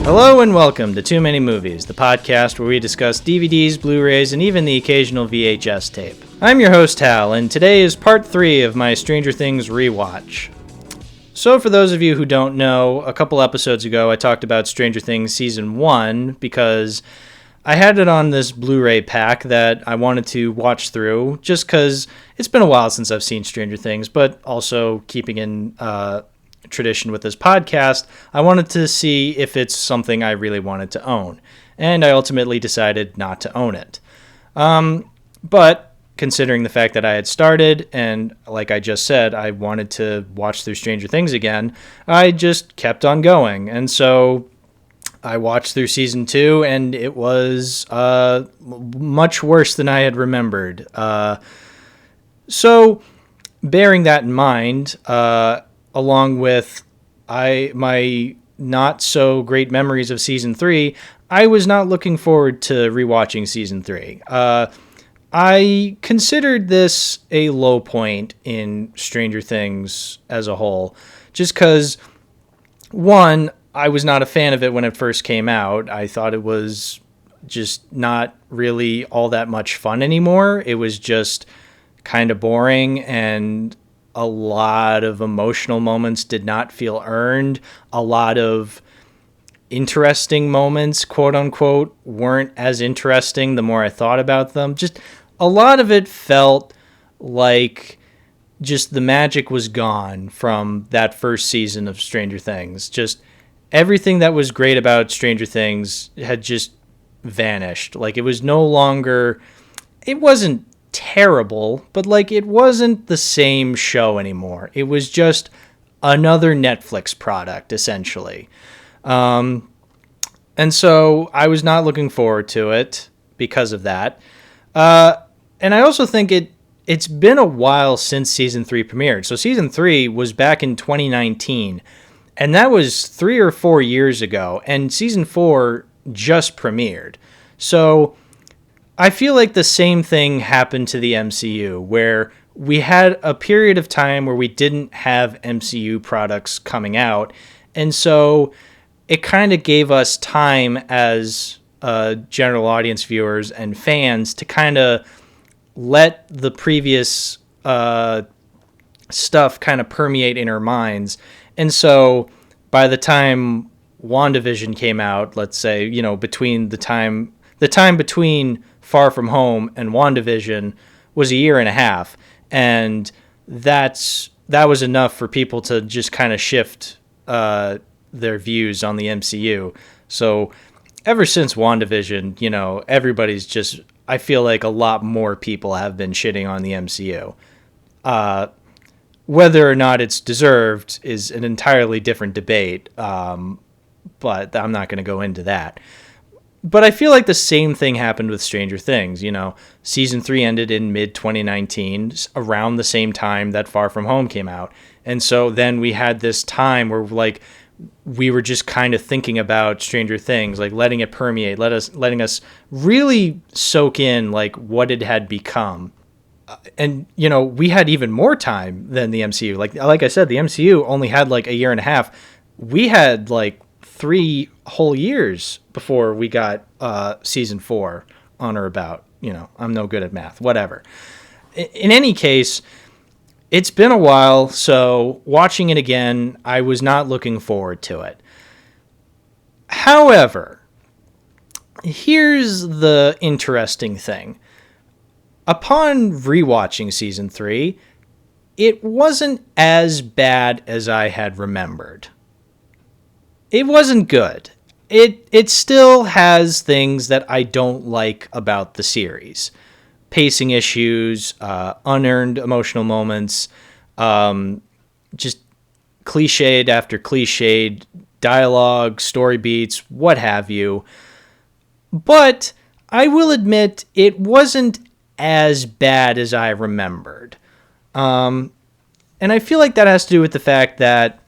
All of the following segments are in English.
Hello and welcome to Too Many Movies, the podcast where we discuss DVDs, Blu-rays, and even the occasional VHS tape. I'm your host Hal, and today is part 3 of my Stranger Things rewatch. So for those of you who don't know, a couple episodes ago I talked about Stranger Things Season 1 because I had it on this Blu-ray pack that I wanted to watch through just because it's been a while since I've seen Stranger Things, but also keeping in tradition with this podcast, I wanted to see if it's something I really wanted to own, and I ultimately decided not to own it. But considering the fact that I had started, and like I just said, I wanted to watch through Stranger Things again, I just kept on going, and so I watched through Season 2, and it was much worse than I had remembered. So, bearing that in mind, along with my not so great memories of Season 3, I was not looking forward to rewatching Season 3. I considered this a low point in Stranger Things as a whole, just because, one, I was not a fan of it when it first came out. I thought it was just not really all that much fun anymore. It was just kind of boring, and a lot of emotional moments did not feel earned. A lot of interesting moments, quote unquote, weren't as interesting the more I thought about them. Just a lot of it felt like just the magic was gone from that first season of Stranger Things. Just everything that was great about Stranger Things had just vanished. Like, it was no longer, it wasn't terrible, but like, it wasn't the same show anymore. It was just another Netflix product, essentially. And so I was not looking forward to it because of that. And I also think it's been a while since Season 3 premiered. So Season 3 was back in 2019, and that was 3 or 4 years ago, and Season 4 just premiered. So I feel like the same thing happened to the MCU, where we had a period of time where we didn't have MCU products coming out, and so it kind of gave us time as general audience viewers and fans to kind of let the previous stuff kind of permeate in our minds. And so by the time WandaVision came out, let's say, between the time between Far From Home and WandaVision was a year and a half, and that was enough for people to just kind of shift their views on the MCU. So ever since WandaVision, everybody's just, I feel like a lot more people have been shitting on the MCU. Whether or not it's deserved is an entirely different debate, but I'm not going to go into that. But I feel like the same thing happened with Stranger Things. Season 3 ended in mid-2019, around the same time that Far From Home came out. And so then we had this time where, like, we were just kind of thinking about Stranger Things, like letting it permeate, letting us really soak in, like, what it had become. And, we had even more time than the MCU. Like I said, the MCU only had, like, a year and a half. We had, like, 3 whole years before we got Season 4 on or about. I'm no good at math, whatever. In any case, it's been a while, so watching it again, I was not looking forward to it. However, here's the interesting thing. Upon rewatching Season 3, it wasn't as bad as I had remembered. It wasn't good. It still has things that I don't like about the series. Pacing issues, unearned emotional moments, just cliched after cliched dialogue, story beats, what have you. But I will admit it wasn't as bad as I remembered. And I feel like that has to do with the fact that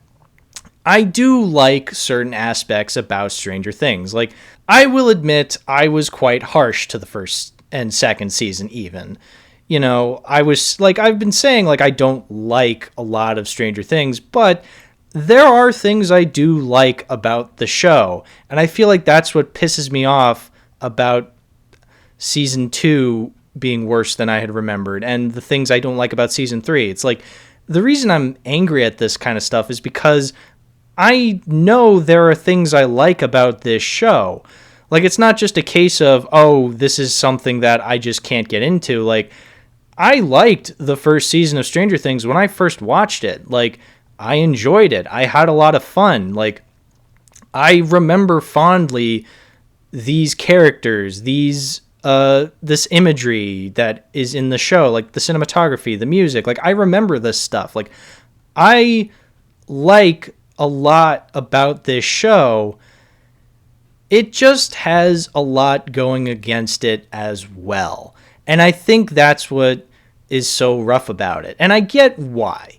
I do like certain aspects about Stranger Things. Like, I will admit I was quite harsh to the first and second season even. I was, like, I've been saying, like, I don't like a lot of Stranger Things, but there are things I do like about the show. And I feel like that's what pisses me off about season 2 being worse than I had remembered, and the things I don't like about season 3. It's like, the reason I'm angry at this kind of stuff is because I know there are things I like about this show. Like, it's not just a case of, oh, this is something that I just can't get into. Like, I liked the first season of Stranger Things when I first watched it. Like, I enjoyed it. I had a lot of fun. Like, I remember fondly these characters, this imagery that is in the show, like the cinematography, the music. Like, I remember this stuff. Like, I like a lot about this show. It just has a lot going against it as well. And I think that's what is so rough about it. And I get why.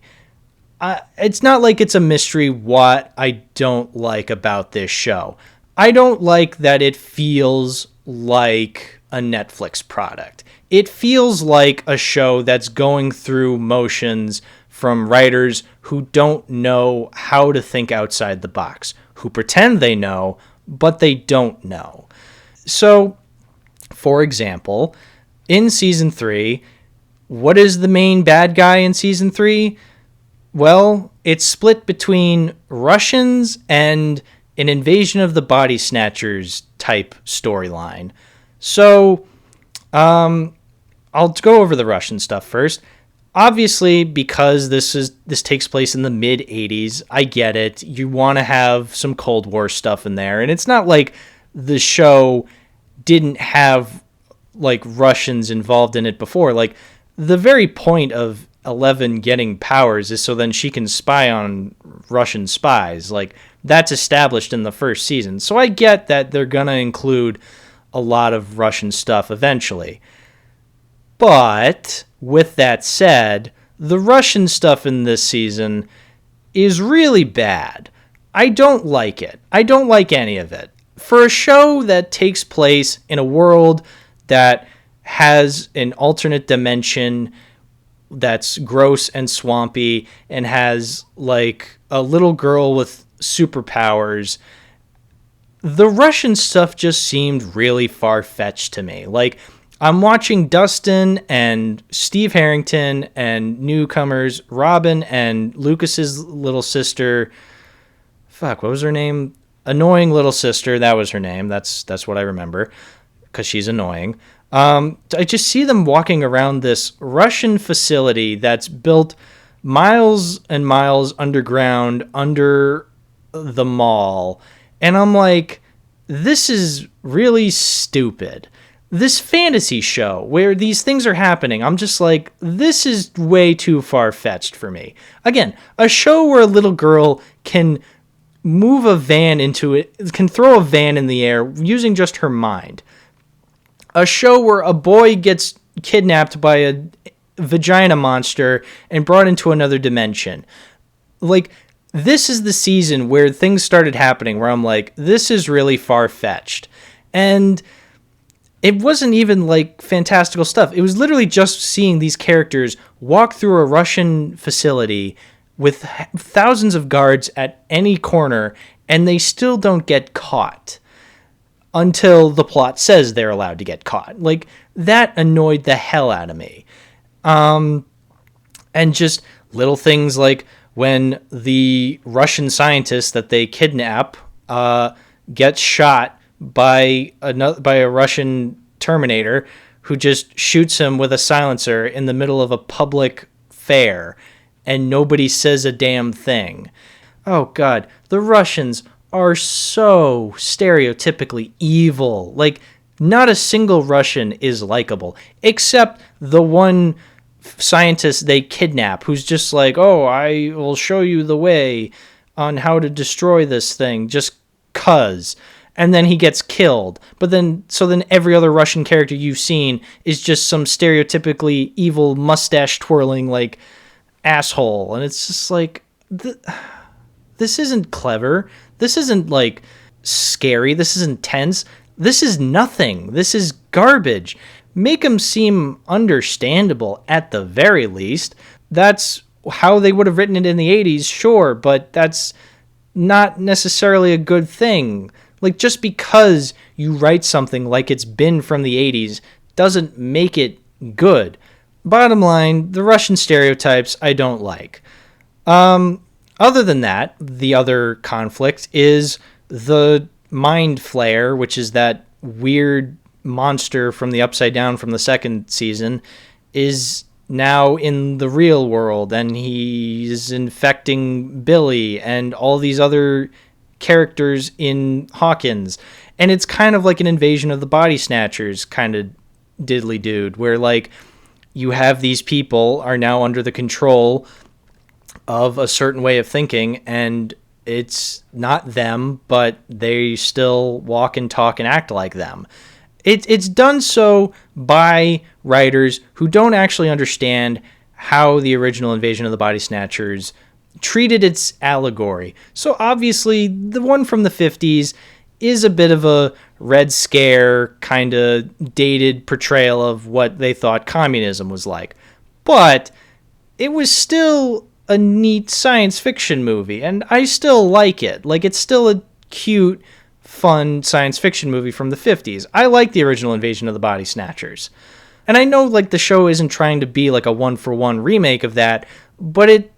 It's not like it's a mystery what I don't like about this show. I don't like that it feels like a Netflix product. It feels like a show that's going through motions from writers who don't know how to think outside the box, who pretend they know, but they don't know. So, for example, in season 3, what is the main bad guy in season 3? Well, it's split between Russians and an Invasion of the Body Snatchers type storyline. So, I'll go over the Russian stuff first. Obviously, because this takes place in the mid-'80s, I get it. You want to have some Cold War stuff in there, and it's not like the show didn't have like Russians involved in it before. Like, the very point of Eleven getting powers is so then she can spy on Russian spies. Like, that's established in the first season. So I get that they're gonna include a lot of Russian stuff eventually. But with that said, the Russian stuff in this season is really bad. I don't like it. I don't like any of it. For a show that takes place in a world that has an alternate dimension that's gross and swampy and has like a little girl with superpowers, the Russian stuff just seemed really far-fetched to me. Like, I'm watching Dustin and Steve Harrington and newcomers Robin and Lucas's little sister. Fuck, what was her name? Annoying little sister. That was her name. That's what I remember, because she's annoying. I just see them walking around this Russian facility that's built miles and miles underground under the mall. And I'm like, this is really stupid. This fantasy show where these things are happening, I'm just like, this is way too far-fetched for me. Again, a show where a little girl can move a van into it, can throw a van in the air using just her mind. A show where a boy gets kidnapped by a vagina monster and brought into another dimension. Like, this is the season where things started happening where I'm like, this is really far-fetched. And it wasn't even like fantastical stuff. It was literally just seeing these characters walk through a Russian facility with thousands of guards at any corner, and they still don't get caught until the plot says they're allowed to get caught. Like, that annoyed the hell out of me. And just little things like when the Russian scientist that they kidnap gets shot by a Russian Terminator who just shoots him with a silencer in the middle of a public fair, and nobody says a damn thing. Oh God, the Russians are so stereotypically evil. Like, not a single Russian is likable, except the one scientist they kidnap, who's just like, oh, I will show you the way on how to destroy this thing, just cuz. And then he gets killed. But then every other Russian character you've seen is just some stereotypically evil mustache twirling, like, asshole. And it's just like, this isn't clever. This isn't, like, scary. This isn't tense. This is nothing. This is garbage. Make them seem understandable at the very least. That's how they would have written it in the 80s, sure, but that's not necessarily a good thing. Like, just because you write something like it's been from the 80s doesn't make it good. Bottom line, the Russian stereotypes I don't like. Other than that, the other conflict is the Mind Flayer, which is that weird monster from the Upside Down from the second season, is now in the real world, and he's infecting Billy and all these other characters in Hawkins. And it's kind of like an invasion of the body snatchers kind of diddly dude, where like you have these people are now under the control of a certain way of thinking, and it's not them, but they still walk and talk and act like them. It's done so by writers who don't actually understand how the original Invasion of the Body Snatchers treated its allegory. So obviously, the one from the 50s is a bit of a Red Scare kind of dated portrayal of what they thought communism was like. But it was still a neat science fiction movie, and I still like it. Like, it's still a cute, fun science fiction movie from the 50s. I like the original Invasion of the Body Snatchers. And I know, like, the show isn't trying to be like a one-for-one remake of that, but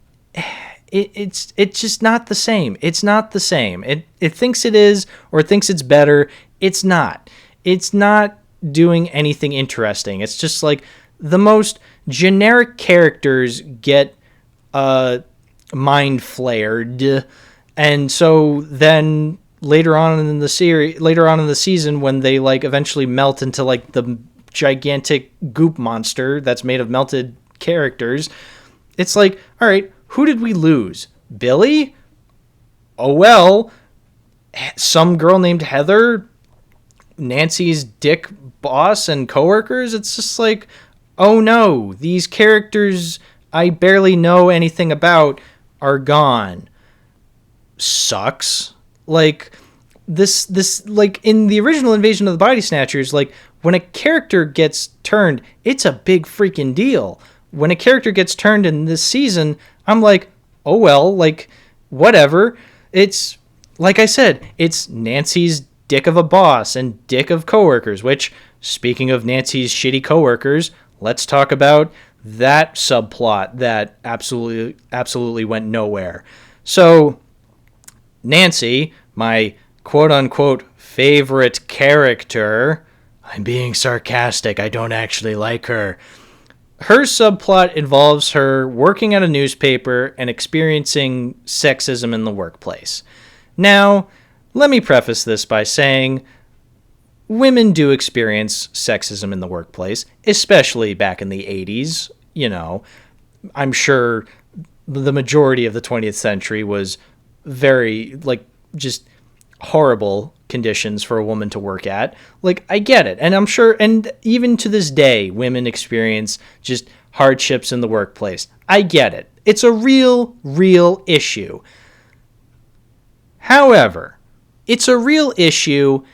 it's just not the same. It's not the same. It thinks it is, or it thinks it's better. It's not. It's not doing anything interesting. It's just like the most generic characters get mind flared, and so then later on in the season, when they like eventually melt into like the gigantic goop monster that's made of melted characters, it's like, all right, who did we lose? Billy? Oh well, some girl named Heather, Nancy's dick boss and coworkers. It's just like, oh no, these characters I barely know anything about are gone. Sucks. Like, this like in the original Invasion of the Body Snatchers, like when a character gets turned, it's a big freaking deal. When a character gets turned in this season, I'm like, oh well, like whatever. It's like I said, it's Nancy's dick of a boss and dick of coworkers, which, speaking of Nancy's shitty coworkers, let's talk about that subplot that absolutely went nowhere. So Nancy, my quote-unquote favorite character, I'm being sarcastic, I don't actually like her. Her subplot involves her working at a newspaper and experiencing sexism in the workplace. Now, let me preface this by saying women do experience sexism in the workplace, especially back in the 80s. You know, I'm sure the majority of the 20th century was very, like, just horrible conditions for a woman to work at. Like, I get it. And I'm sure, and even to this day, women experience just hardships in the workplace. I get it. It's a real issue. However, it's a real issue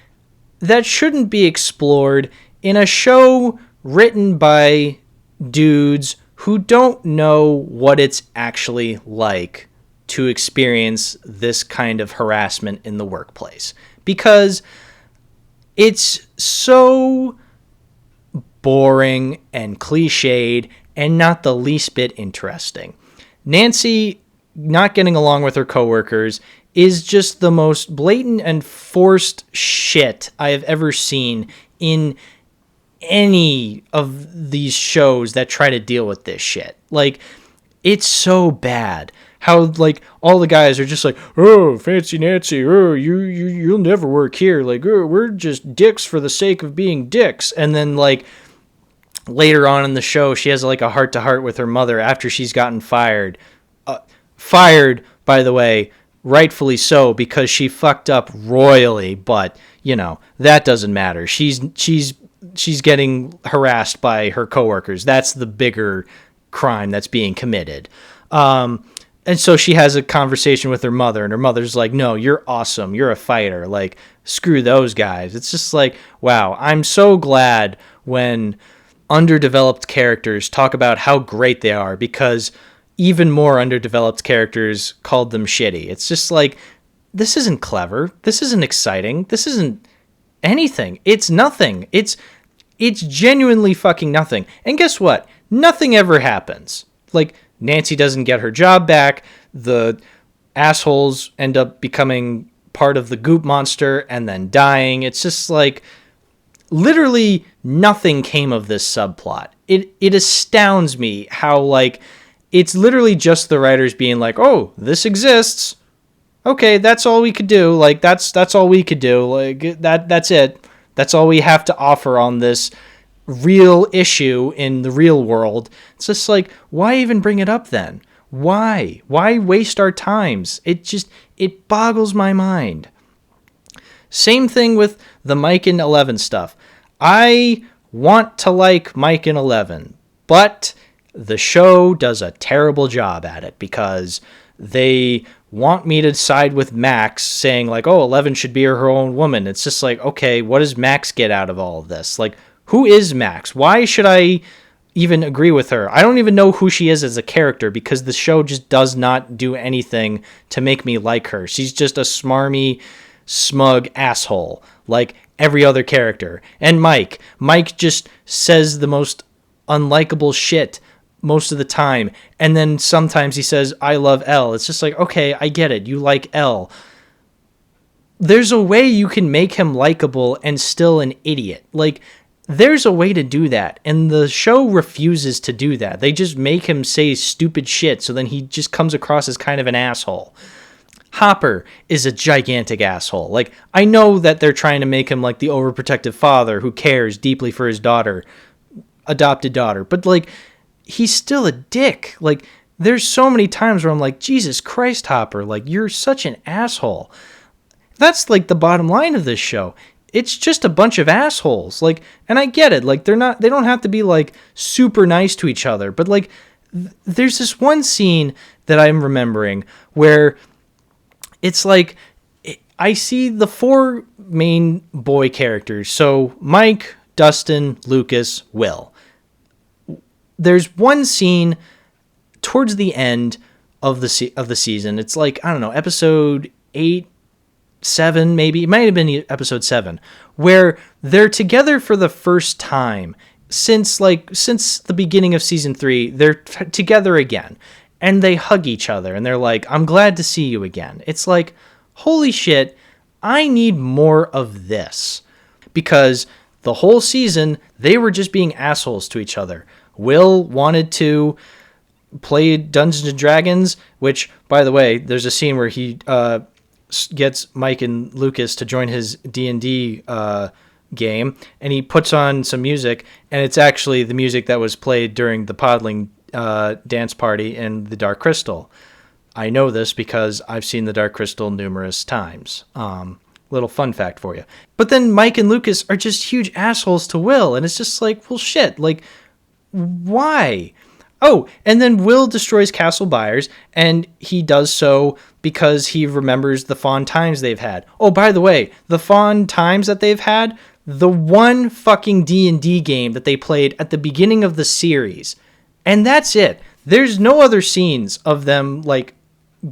that shouldn't be explored in a show written by dudes who don't know what it's actually like to experience this kind of harassment in the workplace. Because it's so boring and cliched and not the least bit interesting. Nancy not getting along with her coworkers is just the most blatant and forced shit I have ever seen in any of these shows that try to deal with this shit. Like, it's so bad how, like, all the guys are just like, oh, fancy Nancy, oh, you'll never work here. Like, oh, we're just dicks for the sake of being dicks. And then, like, later on in the show, she has, like, a heart-to-heart with her mother after she's gotten fired. Fired, by the way, rightfully so, because she fucked up royally, but, you know, that doesn't matter. She's getting harassed by her coworkers. That's the bigger crime that's being committed. And so she has a conversation with her mother, and her mother's like, no, you're awesome. You're a fighter. Like, screw those guys. It's just like, wow, I'm so glad when underdeveloped characters talk about how great they are, because even more underdeveloped characters called them shitty. It's just like, this isn't clever. This isn't exciting. This isn't anything. It's nothing. It's genuinely fucking nothing. And guess what? Nothing ever happens. Like, Nancy doesn't get her job back. The assholes end up becoming part of the goop monster and then dying. It's just like, literally nothing came of this subplot. It astounds me how, like, it's literally just the writers being like, oh, this exists. Okay, that's all we could do. Like, that's all we could do. Like, that's it. That's all we have to offer on this real issue in the real world. It's just like, why even bring it up then? Why? Why waste our times? It boggles my mind. Same thing with the Mike and Eleven stuff. I want to like Mike and Eleven, but the show does a terrible job at it because they want me to side with Max, saying like, oh, Eleven should be her own woman. It's just like, okay, what does Max get out of all of this? Like, who is Max? Why should I even agree with her? I don't even know who she is as a character because the show just does not do anything to make me like her. She's just a smarmy, smug asshole like every other character. And Mike just says the most unlikable shit most of the time, and then sometimes he says, I love Elle. It's just like, okay, I get it, you like Elle. There's a way you can make him likable and still an idiot. Like, there's a way to do that, and the show refuses to do that. They just make him say stupid shit, so then he just comes across as kind of an asshole. Hopper is a gigantic asshole. Like, I know that they're trying to make him like the overprotective father who cares deeply for his adopted daughter, but like, he's still a dick. Like, there's so many times where I'm like, Jesus Christ, Hopper, like, you're such an asshole. That's like the bottom line of this show. It's just a bunch of assholes. Like, and I get it. Like, they don't have to be like super nice to each other, but like, there's this one scene that I'm remembering where it's like, I see the four main boy characters. So Mike, Dustin, Lucas, Will. There's one scene towards the end of the season. It's like, I don't know, episode 8, 7, maybe. It might have been episode 7, where they're together for the first time since the beginning of season 3. They're together again, and they hug each other, and they're like, I'm glad to see you again. It's like, holy shit, I need more of this. Because the whole season, they were just being assholes to each other. Will wanted to play Dungeons & Dragons, which, by the way, there's a scene where he gets Mike and Lucas to join his D&D game, and he puts on some music, and it's actually the music that was played during the Podling dance party in the Dark Crystal. I know this because I've seen the Dark Crystal numerous times. Little fun fact for you. But then Mike and Lucas are just huge assholes to Will, and it's just like, well, shit, like, why? Oh, and then Will destroys Castle Byers, and he does so because he remembers the fond times they've had. Oh, by the way, the fond times that they've had, the one fucking D&D game that they played at the beginning of the series. And that's it. There's no other scenes of them, like,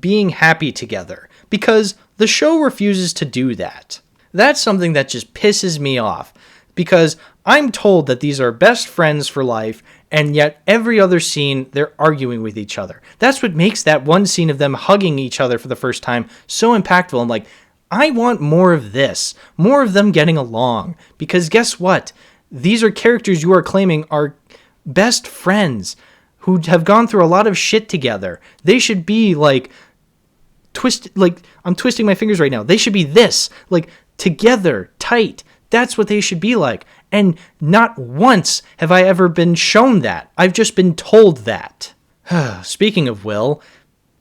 being happy together, because the show refuses to do that. That's something that just pisses me off, because I'm told that these are best friends for life, and yet every other scene, they're arguing with each other. That's what makes that one scene of them hugging each other for the first time so impactful. I'm like, I want more of this, more of them getting along, because guess what? These are characters you are claiming are best friends who have gone through a lot of shit together. They should be like, I'm twisting my fingers right now. They should be this, like, together, tight. That's what they should be like. And not once have I ever been shown that. I've just been told that. Speaking of Will,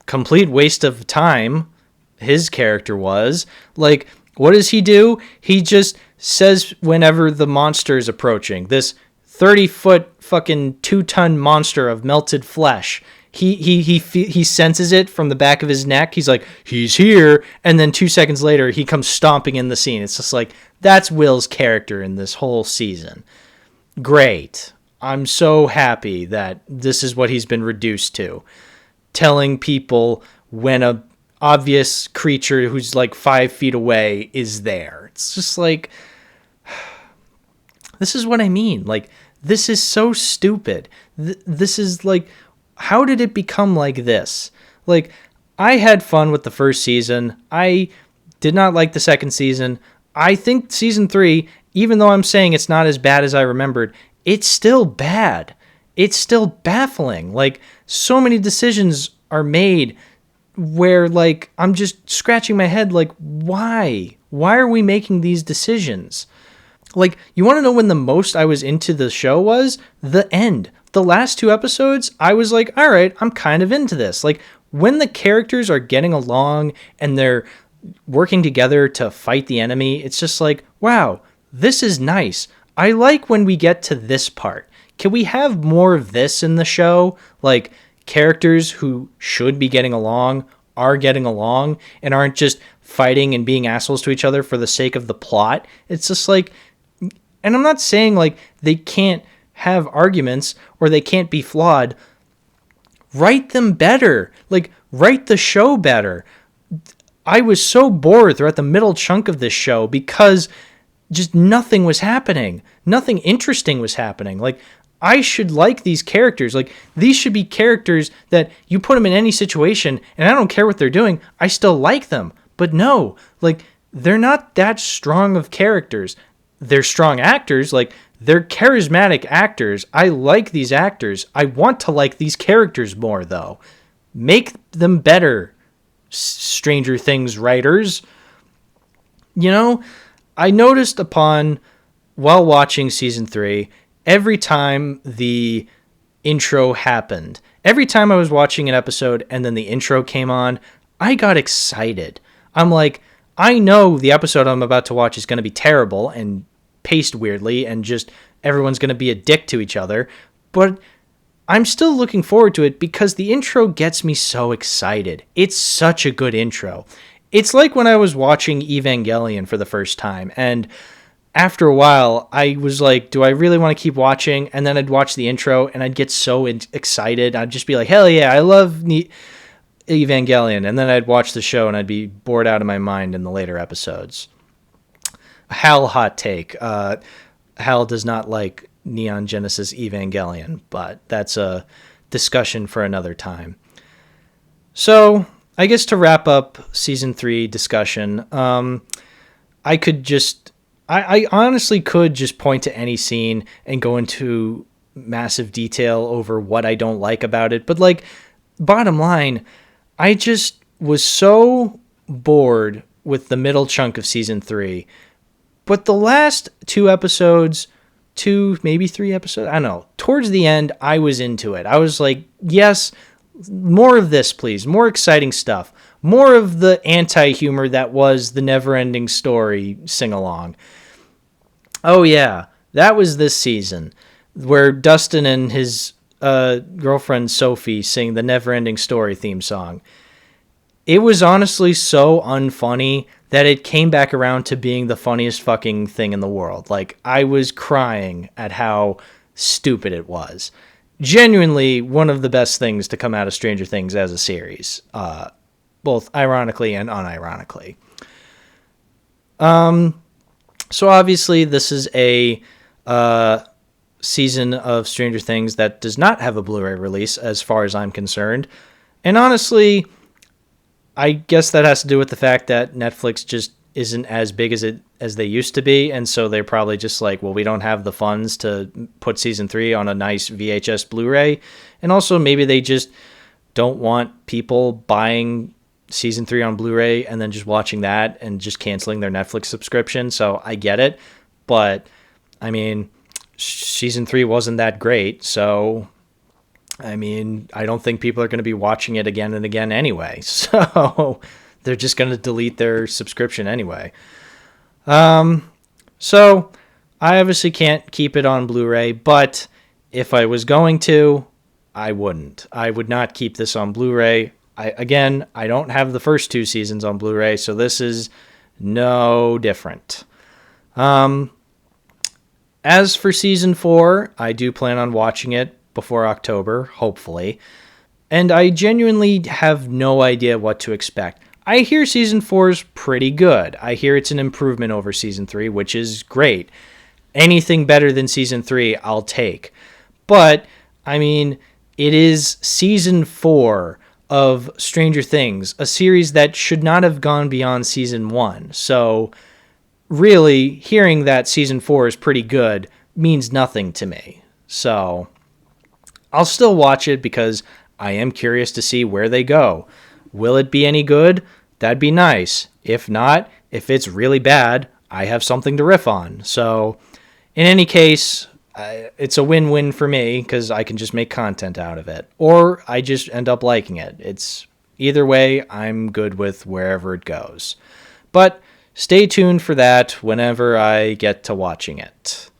complete waste of time his character was. Like, what does he do? He just says whenever the monster is approaching, this 30-foot fucking 2-ton monster of melted flesh, he senses it from the back of his neck. He's like, he's here. And then 2 seconds later, he comes stomping in the scene. It's just like, that's Will's character in this whole season. Great. I'm so happy that this is what he's been reduced to. telling people when a obvious creature who's like 5 feet away is there. It's just like, this is what I mean. Like, this is so stupid. This is like, how did it become like this? Like, I had fun with the first season. I did not like the second season. I think season 3, even though I'm saying it's not as bad as I remembered, it's still bad. It's still baffling. Like, so many decisions are made where, like, I'm just scratching my head, like, why? Why are we making these decisions? Like, you want to know when the most I was into the show was? The end. The last 2 episodes, I was like, all right, I'm kind of into this. Like, when the characters are getting along and they're working together to fight the enemy, it's just like, wow, this is nice. I like when we get to this part. Can we have more of this in the show? Like, characters who should be getting along are getting along and aren't just fighting and being assholes to each other for the sake of the plot. It's just like, and I'm not saying like they can't have arguments or they can't be flawed. Write them better. Like, write the show better. I was so bored throughout the middle chunk of this show because just nothing was happening. Nothing interesting was happening. Like, I should like these characters. Like, these should be characters that you put them in any situation, and I don't care what they're doing, I still like them. But no, like, they're not that strong of characters. They're strong actors. Like, they're charismatic actors. I like these actors. I want to like these characters more, though. Make them better, Stranger Things writers. You know, I noticed while watching season 3, every time the intro happened, every time I was watching an episode and then the intro came on, I got excited. I'm like, I know the episode I'm about to watch is going to be terrible and paced weirdly and just everyone's going to be a dick to each other, but I'm still looking forward to it because the intro gets me so excited. It's such a good intro. It's like when I was watching Evangelion for the first time, and after a while, I was like, do I really want to keep watching? And then I'd watch the intro, and I'd get so excited. I'd just be like, hell yeah, I love Evangelion. And then I'd watch the show, and I'd be bored out of my mind in the later episodes. Hal hot take. Hal does not like Neon Genesis Evangelion, but that's a discussion for another time. So, I guess to wrap up Season 3 discussion, I honestly could just point to any scene and go into massive detail over what I don't like about it. But, like, bottom line, I just was so bored with the middle chunk of Season 3. But the last 2 episodes, 2, maybe 3 episodes, I don't know, towards the end, I was into it. I was like, yes, more of this, please. More exciting stuff. More of the anti-humor that was the Neverending Story sing-along. Oh, yeah, that was this season, where Dustin and his girlfriend Sophie sing the Neverending Story theme song. It was honestly so unfunny that it came back around to being the funniest fucking thing in the world. Like, I was crying at how stupid it was. Genuinely one of the best things to come out of Stranger Things as a series, both ironically and unironically. So obviously this is a season of Stranger Things that does not have a Blu-ray release as far as I'm concerned. And honestly, I guess that has to do with the fact that Netflix just isn't as big as they used to be, and so they're probably just like, well, we don't have the funds to put season 3 on a nice VHS Blu-ray, and also maybe they just don't want people buying season 3 on Blu-ray and then just watching that and just canceling their Netflix subscription. So I get it, but I mean, season 3 wasn't that great, so I mean, I don't think people are going to be watching it again and again anyway. So they're just going to delete their subscription anyway. So I obviously can't keep it on Blu-ray, but if I was going to, I wouldn't. I would not keep this on Blu-ray. I don't have the first 2 seasons on Blu-ray, so this is no different. As for season 4, I do plan on watching it before October, hopefully. and I genuinely have no idea what to expect. I hear season 4 is pretty good. I hear it's an improvement over season 3, which is great. Anything better than season 3, I'll take. But, I mean, it is season 4 of Stranger Things, a series that should not have gone beyond season 1. So, really, hearing that season 4 is pretty good means nothing to me. So, I'll still watch it because I am curious to see where they go. Will it be any good? That'd be nice. If not, if it's really bad, I have something to riff on. So, in any case, it's a win-win for me because I can just make content out of it. Or I just end up liking it. It's either way, I'm good with wherever it goes. But stay tuned for that whenever I get to watching it.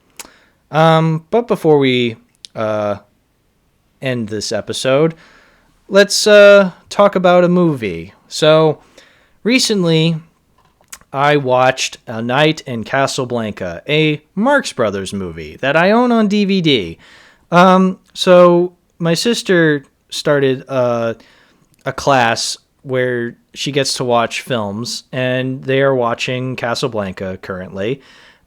But before we end this episode, let's talk about a movie. So, recently, I watched A Night in Casablanca, a Marx Brothers movie that I own on DVD. So, my sister started a class where she gets to watch films, and they are watching Casablanca currently.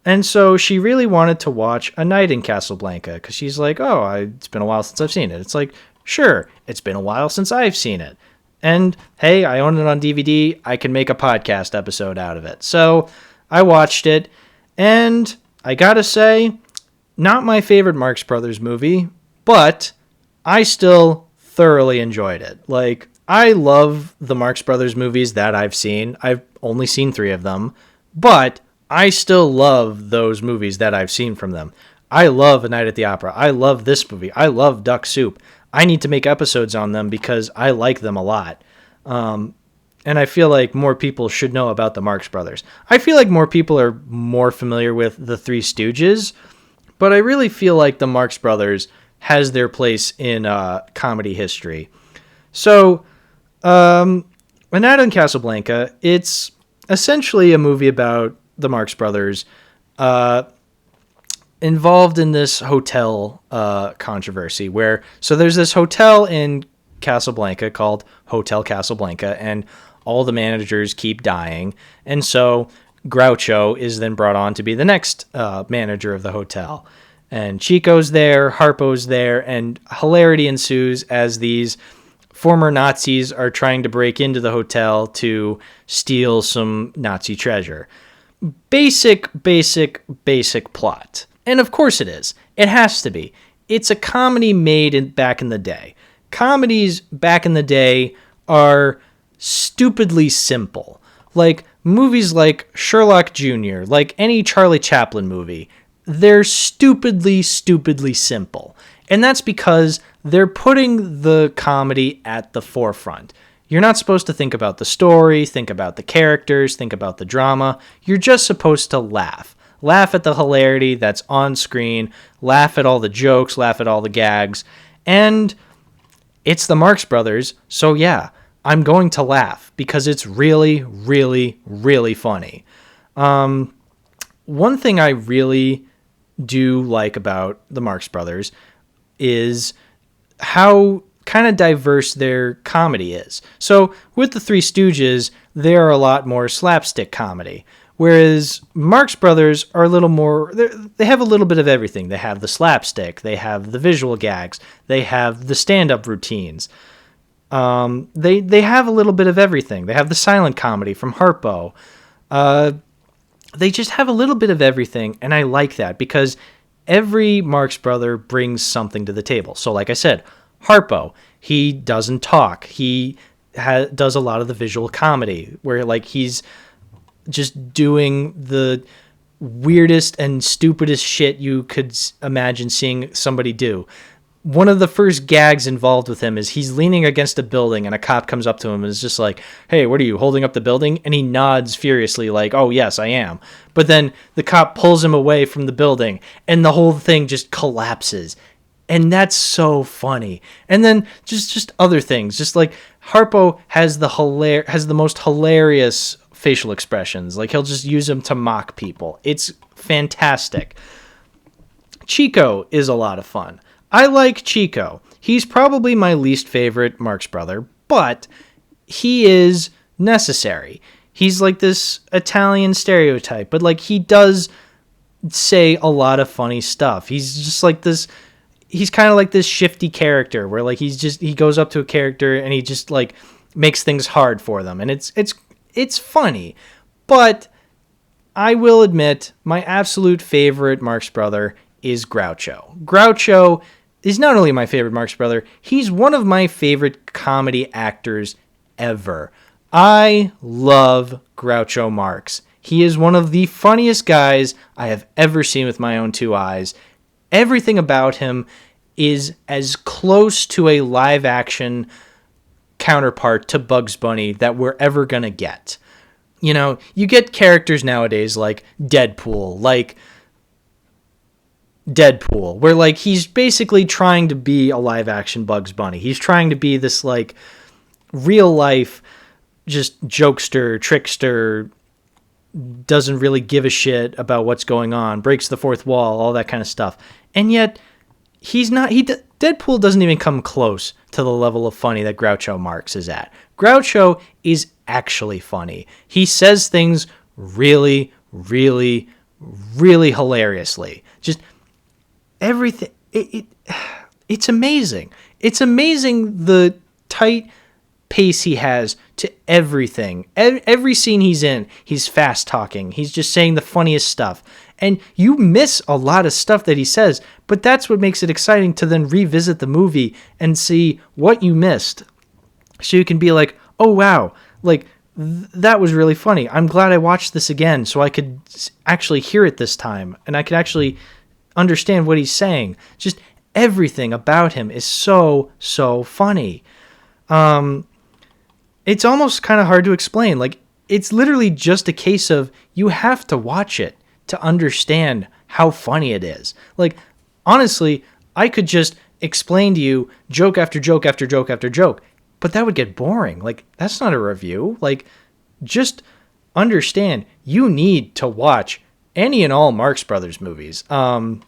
And so she really wanted to watch A Night in Casablanca because she's like, it's been a while since I've seen it. It's like, sure, it's been a while since I've seen it. And hey, I own it on DVD. I can make a podcast episode out of it. So I watched it, and I gotta say, not my favorite Marx Brothers movie, but I still thoroughly enjoyed it. Like, I love the Marx Brothers movies that I've seen. I've only seen 3 of them, but I still love those movies that I've seen from them. I love A Night at the Opera. I love this movie. I love Duck Soup. I need to make episodes on them because I like them a lot. And I feel like more people should know about the Marx Brothers. I feel like more people are more familiar with the Three Stooges, but I really feel like the Marx Brothers has their place in comedy history. So, A Night in Casablanca, it's essentially a movie about the Marx Brothers involved in this hotel controversy so there's this hotel in Casablanca called Hotel Casablanca, and all the managers keep dying, and so Groucho is then brought on to be the next manager of the hotel. And Chico's there, Harpo's there, and hilarity ensues as these former Nazis are trying to break into the hotel to steal some Nazi treasure. Basic plot. And of course it is. It has to be. It's a comedy made back in the day. Comedies back in the day are stupidly simple. Like movies like Sherlock Jr., like any Charlie Chaplin movie, they're stupidly simple. And that's because they're putting the comedy at the forefront. You're not supposed to think about the story, think about the characters, think about the drama. You're just supposed to laugh. Laugh at the hilarity that's on screen, laugh at all the jokes, laugh at all the gags. And it's the Marx Brothers, so yeah, I'm going to laugh because it's really funny. One thing I really do like about the Marx Brothers is how kind of diverse their comedy is. So with the Three Stooges, they're a lot more slapstick comedy, whereas Marx Brothers are a little more, they have a little bit of everything. They have the slapstick, they have the visual gags, they have the stand-up routines. They have a little bit of everything. They have the silent comedy from Harpo. They just have a little bit of everything, and I like that because every Marx Brother brings something to the table. So like I said, Harpo, he doesn't talk. He does a lot of the visual comedy where like he's just doing the weirdest and stupidest shit you could imagine seeing somebody do. One of the first gags involved with him is he's leaning against a building and a cop comes up to him and is just like, "Hey, what are you, holding up the building?" And he nods furiously like, "Oh, yes, I am." But then the cop pulls him away from the building and the whole thing just collapses. And that's so funny. And then just other things. Just like Harpo has the most hilarious facial expressions. Like he'll just use them to mock people. It's fantastic. Chico is a lot of fun. I like Chico. He's probably my least favorite Marx brother, but he is necessary. He's like this Italian stereotype, but like he does say a lot of funny stuff. He's just like this, he's kind of like this shifty character where like he goes up to a character and he just like makes things hard for them, and it's funny. But I will admit my absolute favorite Marx brother is Groucho. Groucho is not only my favorite Marx brother, he's one of my favorite comedy actors ever. I love Groucho Marx. He is one of the funniest guys I have ever seen with my own two eyes. Everything about him is as close to a live action counterpart to Bugs Bunny that we're ever going to get. You know, you get characters nowadays like Deadpool, where like he's basically trying to be a live action Bugs Bunny. He's trying to be this like real life just jokester, trickster, doesn't really give a shit about what's going on, breaks the fourth wall, all that kind of stuff. And yet Deadpool doesn't even come close to the level of funny that Groucho Marx is at. Groucho is actually funny. He says things really, really, really hilariously. Just everything. It's amazing. It's amazing the tight pace he has to everything. Every scene he's in, he's fast talking. He's just saying the funniest stuff. And you miss a lot of stuff that he says, but that's what makes it exciting to then revisit the movie and see what you missed. So you can be like, oh wow, like that was really funny. I'm glad I watched this again so I could actually hear it this time and I could actually understand what he's saying. Just everything about him is so funny. It's almost kind of hard to explain. Like, it's literally just a case of you have to watch it to understand how funny it is. Like, honestly, I could just explain to you joke after joke after joke after joke, but that would get boring. Like, that's not a review. Like, just understand you need to watch any and all Marx Brothers movies. I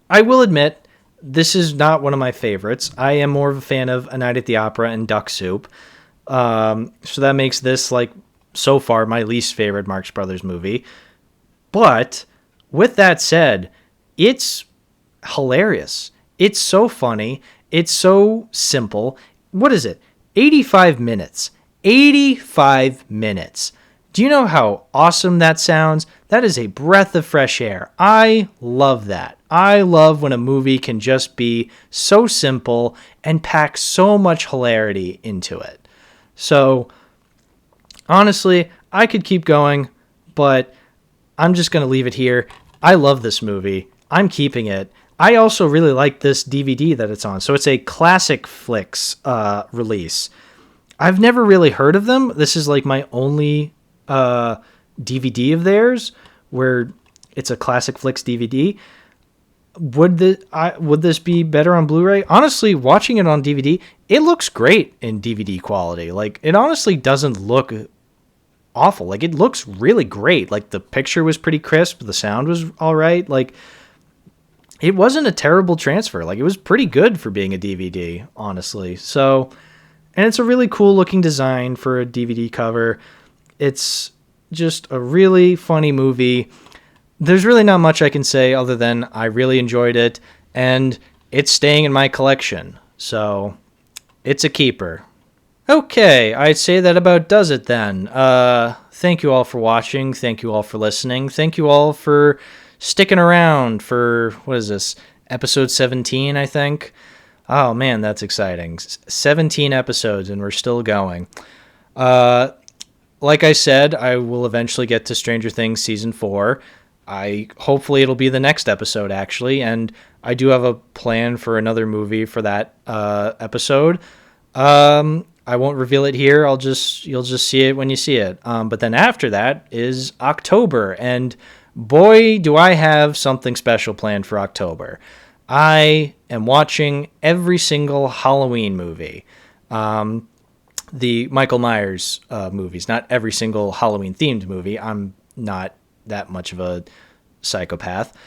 will admit, this is not one of my favorites. I am more of a fan of A Night at the Opera and Duck Soup. So that makes this, like, so far my least favorite Marx Brothers movie. But with that said, it's hilarious. It's so funny. It's so simple. What is it? 85 minutes. 85 minutes. Do you know how awesome that sounds? That is a breath of fresh air. I love that. I love when a movie can just be so simple and pack so much hilarity into it. So, honestly, I could keep going, but I'm just going to leave it here. I love this movie. I'm keeping it. I also really like this DVD that it's on. So it's a Classic Flicks release. I've never really heard of them. This is like my only DVD of theirs where it's a Classic Flicks DVD. Would this be better on Blu-ray? Honestly, watching it on DVD, it looks great in DVD quality. Like, it honestly doesn't look awful. Like, it looks really great. Like, the picture was pretty crisp. The sound was all right. Like, it wasn't a terrible transfer. Like, it was pretty good for being a DVD, honestly. So, and it's a really cool looking design for a DVD cover. It's just a really funny movie. There's really not much I can say other than I really enjoyed it, and it's staying in my collection. So, it's a keeper. Okay, I'd say that about does it then. Thank you all for watching. Thank you all for listening. Thank you all for sticking around for, what is this, episode 17, I think? Oh, man, that's exciting. 17 episodes, and we're still going. Like I said, I will eventually get to Stranger Things Season 4. Hopefully it'll be the next episode, actually, and I do have a plan for another movie for that episode. I won't reveal it here. You'll just see it when you see it. But then after that is October, and boy, do I have something special planned for October. I am watching every single Halloween movie. The Michael Myers movies, not every single Halloween-themed movie. I'm not that much of a psychopath.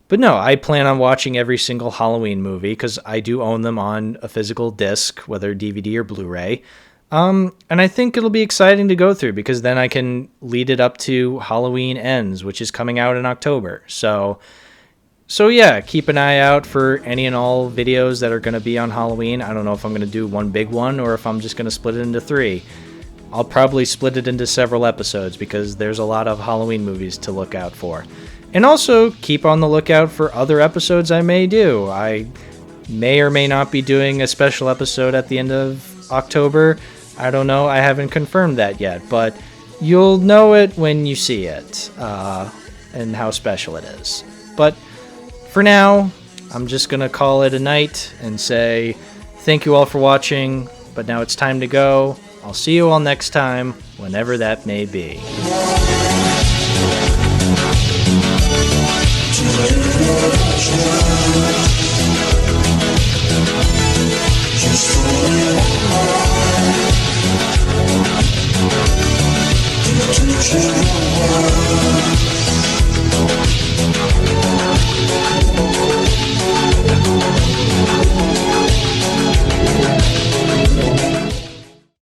But no, I plan on watching every single Halloween movie because I do own them on a physical disc, whether DVD or Blu-ray. And I think it'll be exciting to go through because then I can lead it up to Halloween Ends, which is coming out in October. So yeah, keep an eye out for any and all videos that are going to be on Halloween. I don't know if I'm going to do one big one or if I'm just going to split it into 3. I'll probably split it into several episodes because there's a lot of Halloween movies to look out for. And also keep on the lookout for other episodes I may do. I may or may not be doing a special episode at the end of October. I don't know. I haven't confirmed that yet, but you'll know it when you see it and how special it is. But for now, I'm just going to call it a night and say thank you all for watching, but now it's time to go. I'll see you all next time, whenever that may be. Just